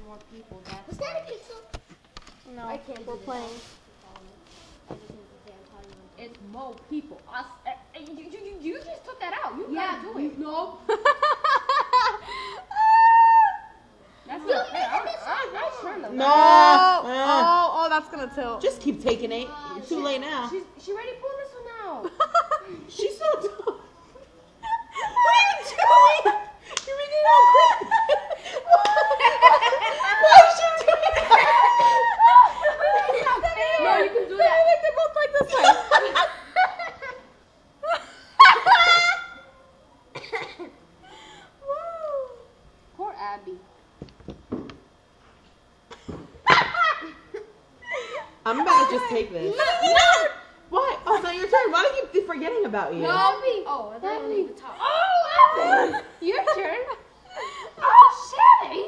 more people. That's Was that a pixel? No, I can't we're do playing. It's more people. You just took that out. You gotta do it. No. That's not fair. I'll turn them. No. Oh, that's gonna tilt. Just keep taking it. It's too late now. She already pulled this one out. She's so dumb. What are you doing? You're making it all crazy. Why is she doing that? No, you can do that. I think they're both like this way. Poor Abby. I'm about to just take this. No! What? Oh, it's not your turn. Why do you keep forgetting about you? No, Abby. Oh, I don't even talk. Oh, Abby. Your turn. Oh, Shelly.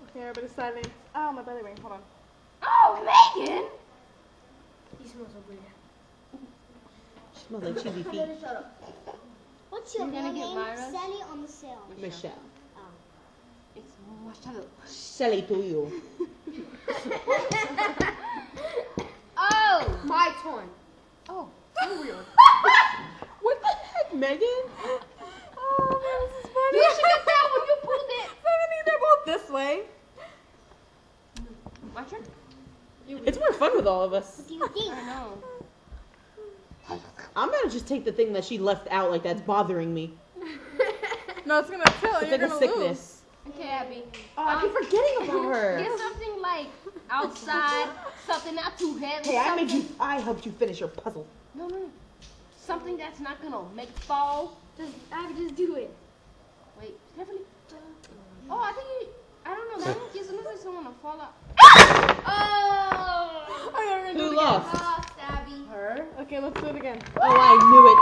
Okay, everybody silent. Oh, my belly ring. Hold on. Oh, Megan. You smell so good. She smells like cheesy feet. Shut up. What's your You're real gonna get name? Myra? Sally on the cell. Michelle. It's Marshall. Shelly to you. Oh, my turn. Oh, so weird. What the heck, Megan? Oh, man, this is funny. You should get that when you pulled it. Stephanie, they're both this way. My turn. It's more fun with all of us. What do you think? I know. I'm gonna just take the thing that she left out, like that's bothering me. No, it's gonna tilt. It's You're like a gonna sickness. Okay, Abby. Oh, I keep forgetting about her. Get something like outside, something not too heavy. Hey, something- I helped you finish your puzzle. No. Something that's not gonna make fall. Abby, just do it. Wait, Stephanie. Oh, I think I don't know. That one is looks like gonna fall out. Oh! Oh, yeah, we're gonna do Who it again. lost? Lost, Abby. Her. Okay, let's do it again. Oh, I knew it.